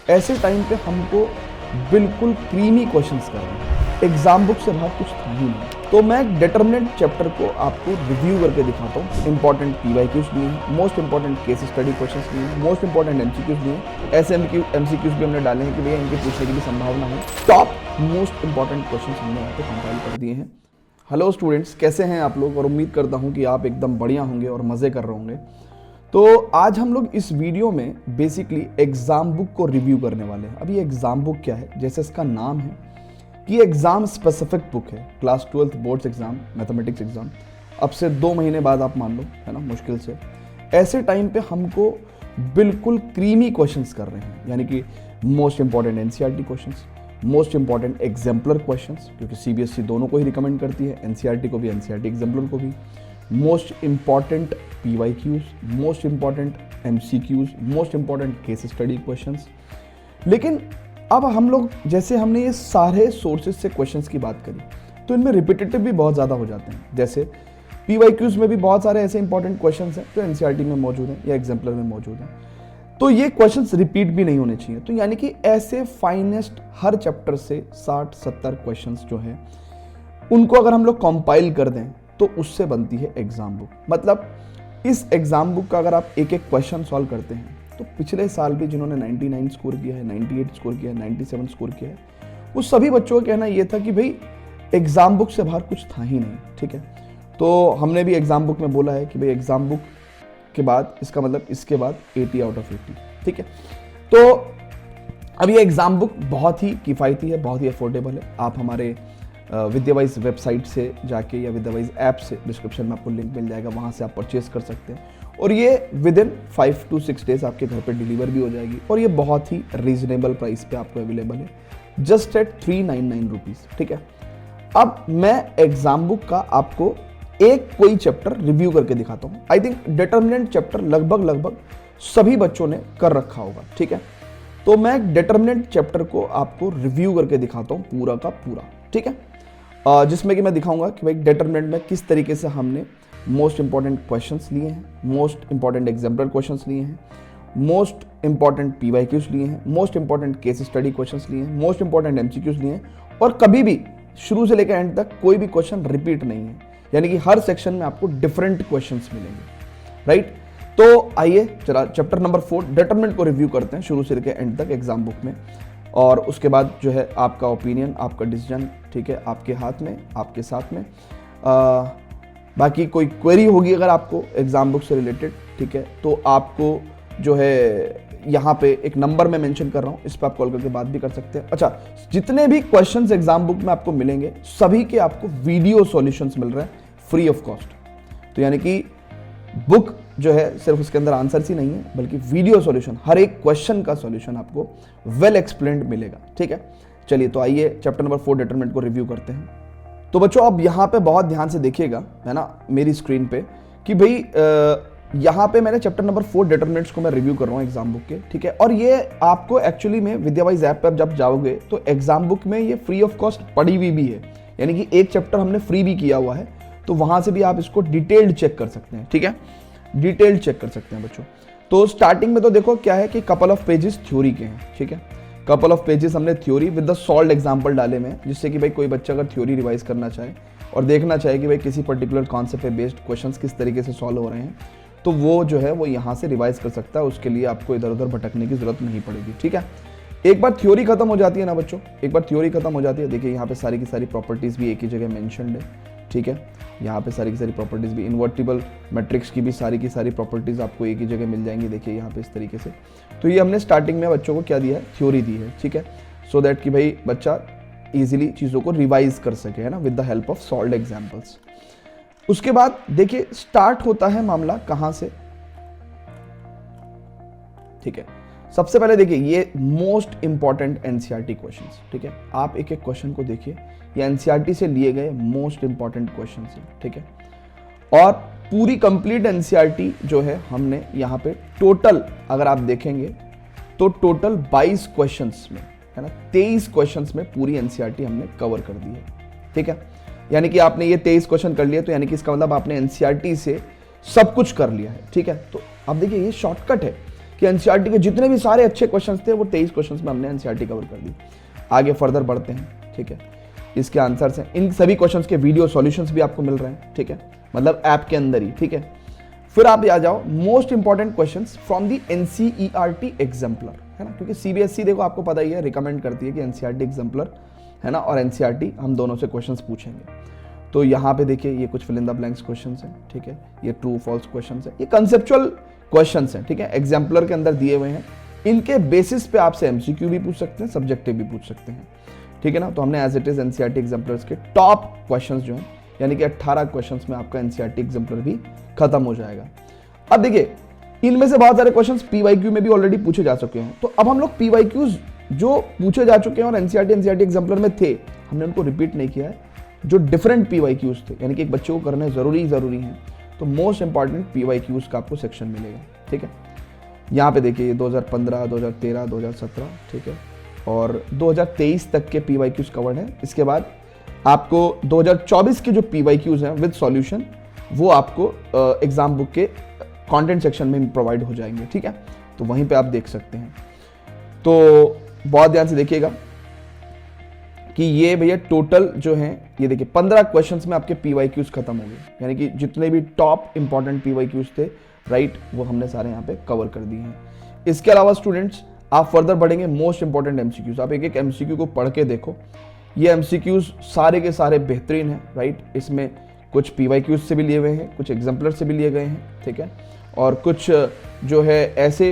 ऐसे टाइम पे हमको बिल्कुल क्रीमी क्वेश्चंस करने हैं, एग्जाम बुक से बाहर कुछ था ही नहीं। तो मैं डिटरमिनेंट चैप्टर को आपको रिव्यू करके दिखाता हूँ। इंपॉर्टेंट पीवाईक्यूज भी हैं, most important case study questions भी हैं, मोस्ट इंपॉर्टेंट एमसीक्यूज भी हैं। ऐसे एमसीक्यूज भी हमने डाले हैं कि भैया इनके पूछने की भी संभावना है। टॉप मोस्ट इंपॉर्टेंट क्वेश्चंस हमने यहाँ पे कंपाइल कर दिए हैं। हेलो स्टूडेंट्स, कैसे हैं आप लोग? और उम्मीद करता हूँ कि आप एकदम बढ़िया होंगे और मज़े कर रहे होंगे। तो आज हम लोग इस वीडियो में बेसिकली एग्जाम बुक को रिव्यू करने वाले हैं। अब ये एग्जाम बुक क्या है? जैसे इसका नाम है कि एग्जाम स्पेसिफिक बुक है। Class 12th boards exam, mathematics exam अब से 2 महीने बाद आप मान लो, है ना, मुश्किल से। ऐसे टाइम पे हमको बिल्कुल क्रीमी क्वेश्चंस कर रहे हैं, यानी कि most important NCERT questions, most important exemplar questions, क्योंकि सीबीएसई दोनों को ही रिकमेंड करती है, एनसीईआरटी को भी, एनसीईआरटी एग्जाम्पलर को भी। Most important PYQs, most important MCQs, most important case study questions. लेकिन अब हम लोग, जैसे हमने ये सारे सोर्सेज से क्वेश्चंस की बात करी, तो इनमें रिपीटेटिव भी बहुत ज़्यादा हो जाते हैं। जैसे पीवाईक्यूज में भी बहुत सारे ऐसे इंपॉर्टेंट क्वेश्चंस हैं जो एनसीईआरटी में मौजूद हैं या एग्जाम्पलर में मौजूद हैं, तो ये क्वेश्चंस रिपीट भी नहीं होने चाहिए। तो यानी कि ऐसे फाइनेस्ट हर चैप्टर से 60-70 क्वेश्चंस जो हैं उनको अगर हम लोग कंपाइल कर दें तो उससे बनती है एग्जाम बुक। मतलब इस एग्जाम बुक का अगर आप एक एक क्वेश्चन सॉल्व करते हैं तो पिछले साल भी जिन्होंने 99 स्कोर किया है, 98 स्कोर किया है, 97 स्कोर किया है, वो सभी बच्चों का कहना ये था कि भाई एग्जाम बुक से बाहर कुछ था ही नहीं। ठीक है, तो हमने भी एग्जाम बुक में बोला है कि भाई एग्जाम बुक के बाद इसका मतलब इसके बाद 80 आउट ऑफ 80। ठीक है, तो अब ये एग्जाम बुक बहुत ही किफ़ायती है, बहुत ही अफोर्डेबल है। आप हमारे विद्यावाइज वेबसाइट से जाके या विद्यावाइज ऐप से, डिस्क्रिप्शन में आपको लिंक मिल जाएगा, वहाँ से आप परचेज कर सकते हैं। और ये विद इन 5 to 6 डेज आपके घर पे डिलीवर भी हो जाएगी। और ये बहुत ही रीजनेबल प्राइस पे आपको अवेलेबल है, जस्ट एट 399 रुपीज़। ठीक है, अब मैं एग्जाम बुक का आपको एक कोई चैप्टर रिव्यू करके दिखाता हूँ। आई थिंक डिटरमिनेंट चैप्टर लगभग सभी बच्चों ने कर रखा होगा। ठीक है, तो मैं डिटरमिनेंट चैप्टर को आपको रिव्यू करके दिखाता हूँ पूरा का पूरा। ठीक है, जिसमें कि मैं दिखाऊंगा कि भाई डिटरमिनेंट में किस तरीके से हमने मोस्ट इंपॉर्टेंट क्वेश्चंस लिए हैं, मोस्ट इंपॉर्टेंट एग्जाम्पलर क्वेश्चंस लिए हैं, मोस्ट इंपॉर्टेंट पीवाईक्यूज लिए हैं, most important case study questions लिए हैं, मोस्ट इंपॉर्टेंट एमसीक्यूज लिए हैं। और कभी भी शुरू से लेकर एंड तक कोई भी क्वेश्चन रिपीट नहीं है, यानी कि हर सेक्शन में आपको डिफरेंट क्वेश्चंस मिलेंगे। राइट, तो आइए चला चैप्टर नंबर 4 डिटरमिनेंट को रिव्यू करते हैं शुरू से लेकर एंड तक एग्जाम बुक में। और उसके बाद जो है आपका ओपिनियन, आपका डिसीजन, ठीक है, आपके हाथ में, आपके साथ में। बाकी कोई क्वेरी होगी अगर आपको एग्जाम बुक से रिलेटेड, ठीक है, तो आपको जो है यहाँ पे एक नंबर मैं मेंशन कर रहा हूँ, इस पर आप कॉल करके बात भी कर सकते हैं। अच्छा, जितने भी क्वेश्चंस एग्जाम बुक में आपको मिलेंगे सभी के आपको वीडियो सॉल्यूशंस मिल रहे हैं फ्री ऑफ कॉस्ट। तो यानी कि बुक जो है सिर्फ उसके अंदर आंसर्स ही नहीं है, बल्कि वीडियो सॉल्यूशन, हर एक क्वेश्चन का सॉल्यूशन आपको वेल एक्सप्लेन्ड मिलेगा। ठीक है, चलिए तो आइए चैप्टर नंबर 4 डिटरमिनेंट को रिव्यू करते हैं। तो बच्चों अब यहाँ पे बहुत ध्यान से देखिएगा, है ना, मेरी स्क्रीन पे, कि भाई यहाँ पे मैंने चैप्टर नंबर 4 डिटरमिनेंट्स को मैं रिव्यू कर रहा हूँ एग्जाम बुक के। ठीक है, और ये आपको एक्चुअली में विद्यावाइज ऐप पर जब जाओगे तो एग्जाम बुक में ये फ्री ऑफ कॉस्ट पड़ी हुई भी है, यानी कि एक चैप्टर हमने फ्री भी किया हुआ है, तो वहां से भी आप इसको डिटेल्ड चेक कर सकते हैं। ठीक है, डिटेल्ड चेक कर सकते हैं बच्चों। तो स्टार्टिंग में तो देखो क्या है कि कपल ऑफ पेजेस थ्योरी के हैं। ठीक है, कपल ऑफ पेजेस हमने theory with the solved example डाले में, जिससे कि भाई कोई बच्चा अगर थ्योरी रिवाइज करना चाहे और देखना चाहे कि भाई किसी पर्टिकुलर कॉन्सेप्ट पे बेस्ड क्वेश्चंस किस तरीके से सॉल्व हो रहे हैं, तो वो जो है वो यहाँ से रिवाइज कर सकता है। उसके लिए आपको इधर उधर भटकने की जरूरत नहीं पड़ेगी। ठीक है, एक बार थ्योरी खत्म हो जाती है ना बच्चों, एक बार थ्योरी खत्म हो जाती है, देखिए यहाँ पे सारी की सारी प्रॉपर्टीज भी एक ही जगह मेंशन्ड है। ठीक है, यहाँ पे सारी की सारी प्रॉपर्टीज भी, इन्वर्टिबल मैट्रिक्स की भी सारी की सारी प्रॉपर्टीज आपको एक ही जगह मिल जाएंगी। देखिए यहाँ पे इस तरीके से। तो ये हमने स्टार्टिंग में बच्चों को क्या दिया है, थ्योरी दी है। ठीक है, सो दैट कि भाई बच्चा इजीली चीज़ों को रिवाइज कर सके, है ना, with the help of solved examples. उसके बाद देखिए स्टार्ट होता है मामला कहाँ से। ठीक है, सबसे पहले देखिए ये मोस्ट इंपॉर्टेंट एनसीईआरटी क्वेश्चंस। ठीक है, आप एक एक क्वेश्चन को देखिए, ये एनसीईआरटी से लिए गए मोस्ट इंपॉर्टेंट क्वेश्चंस हैं। ठीक है, और पूरी कंप्लीट एनसीईआरटी जो है हमने यहाँ पे टोटल अगर आप देखेंगे तो टोटल 22 क्वेश्चंस में, है ना, 23 क्वेश्चंस में पूरी एनसीईआरटी हमने कवर कर दी है। ठीक है, यानी कि आपने ये 23 क्वेश्चन कर लिए, तो यानी कि इसका मतलब आपने एनसीईआरटी से सब कुछ कर लिया है। ठीक है, तो अब देखिए ये शॉर्टकट है कि एनसीईआरटी के जितने भी सारे अच्छे क्वेश्चंस थे वो 23 क्वेश्चंस में हमने एनसीईआरटी कवर कर दी। आगे फर्दर बढ़ते हैं, ठीक है। इसके आंसर्स हैं, इन सभी क्वेश्चंस के वीडियो सॉल्यूशंस भी आपको मिल रहे हैं, ठीक है, मतलब ऐप के अंदर ही, ठीक है। फिर आप आ जाओ most important questions from the NCERT exemplar, है ना, क्योंकि सीबीएसई देखो आपको पता ही है रिकमेंड करती है कि एनसीईआरटी एग्जाम्पलर, है ना, और एनसीईआरटी हम दोनों से क्वेश्चंस पूछेंगे। तो यहाँ पे देखिए ये कुछ fill in the blanks questions हैं, ठीक है, ये ट्रू फॉल्स क्वेश्चंस हैं, ये कंसेप्चुअल क्वेश्चंस हैं, ठीक है, एग्जाम्पलर के अंदर दिए हुए हैं। इनके बेसिस पे आपसे एमसीक्यू भी पूछ सकते हैं, सब्जेक्टिव भी पूछ सकते हैं, ठीक है ना। तो हमने as it is NCERT exemplars के टॉप क्वेश्चंस जो हैं, यानी कि 18 क्वेश्चंस में आपका एनसीईआरटी एग्जाम्पलर भी खत्म हो जाएगा। अब देखिए इनमें से बहुत सारे क्वेश्चंस पीवाईक्यू में भी ऑलरेडी पूछे जा चुके हैं, तो अब हम लोग पीवाईक्यूज जो पूछे जा चुके हैं और एनसीईआरटी एग्जाम्पलर में थे, हमने उनको रिपीट नहीं किया है। जो डिफरेंट पीवाईक्यूज थे, यानी कि एक बच्चे को करने जरूरी हैं, तो मोस्ट इंपॉर्टेंट पीवाईक्यूज का आपको सेक्शन मिलेगा, ठीक है। यहाँ पे देखिए 2015, 2013, 2017, ठीक है, और 2023 तक के पीवाईक्यूज कवर्ड हैं। इसके बाद आपको 2024 के जो पीवाईक्यूज हैं विद सॉल्यूशन वो आपको एग्जाम बुक के कंटेंट सेक्शन में प्रोवाइड हो जाएंगे, ठीक है, तो वहीं पे आप देख सकते हैं। तो बहुत ध्यान से देखिएगा कि ये भैया टोटल जो है, ये देखिए 15 क्वेश्चंस में आपके पीवाईक्यूज खत्म हो गए, यानी कि जितने भी टॉप इंपॉर्टेंट पीवाईक्यूज थे, राइट, वो हमने सारे यहाँ पे कवर कर दिए हैं। इसके अलावा स्टूडेंट्स आप फर्दर बढ़ेंगे, मोस्ट इंपॉर्टेंट एमसीक्यूज, आप एक एक एमसीक्यू को पढ़ के देखो। ये एमसीक्यूज सारे के सारे बेहतरीन हैं, राइट, इसमें कुछ पीवाईक्यूज से भी लिए हुए हैं, कुछ एग्जाम्पलर से भी लिए गए हैं, ठीक है, और कुछ जो है ऐसे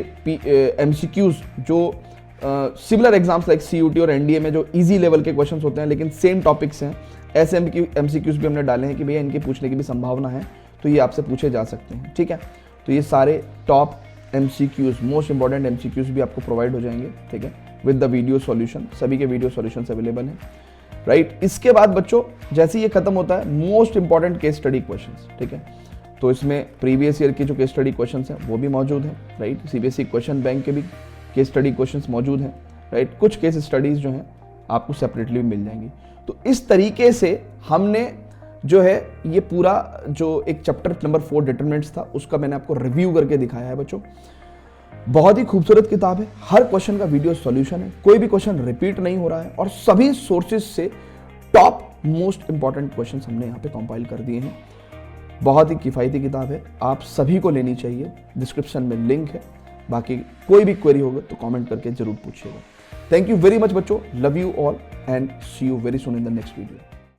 एमसीक्यूज जो सिमिलर एग्जाम्स लाइक सीयूटी और एनडीए में जो इजी लेवल के क्वेश्चंस होते हैं लेकिन सेम टॉपिक्स हैं, ऐसे एमसीक्यूज भी हमने डाले हैं कि भैया इनके पूछने की भी संभावना है, तो ये आपसे पूछे जा सकते हैं, ठीक है। तो ये सारे top MCQs, most important MCQs भी आपको प्रोवाइड हो जाएंगे, ठीक है, विद द वीडियो सॉल्यूशन, सभी के वीडियो सॉल्यूशंस अवेलेबल हैं, राइट। इसके बाद बच्चों जैसे ये खत्म होता है, most important case study questions, ठीक है, तो इसमें प्रीवियस ईयर के जो केस स्टडी क्वेश्चंस हैं वो भी मौजूद हैं, राइट, सीबीएसई क्वेश्चन बैंक के भी केस स्टडी क्वेश्चंस मौजूद हैं, राइट, कुछ केस स्टडीज जो हैं आपको सेपरेटली भी मिल जाएंगी। तो इस तरीके से हमने जो है ये पूरा जो एक चैप्टर नंबर 4 डिटरमिनेंट्स था उसका मैंने आपको रिव्यू करके दिखाया है बच्चों। बहुत ही खूबसूरत किताब है, हर क्वेश्चन का वीडियो सॉल्यूशन है, कोई भी क्वेश्चन रिपीट नहीं हो रहा है और सभी सोर्सेज से टॉप मोस्ट इंपॉर्टेंट क्वेश्चन हमने यहाँ पे कंपाइल कर दिए हैं। बहुत ही किफ़ायती किताब है, आप सभी को लेनी चाहिए, डिस्क्रिप्शन में लिंक है। बाकी कोई भी क्वेरी होगा तो कमेंट करके जरूर पूछिएगा। थैंक यू वेरी मच बच्चों, love you all and see you very soon in the next video.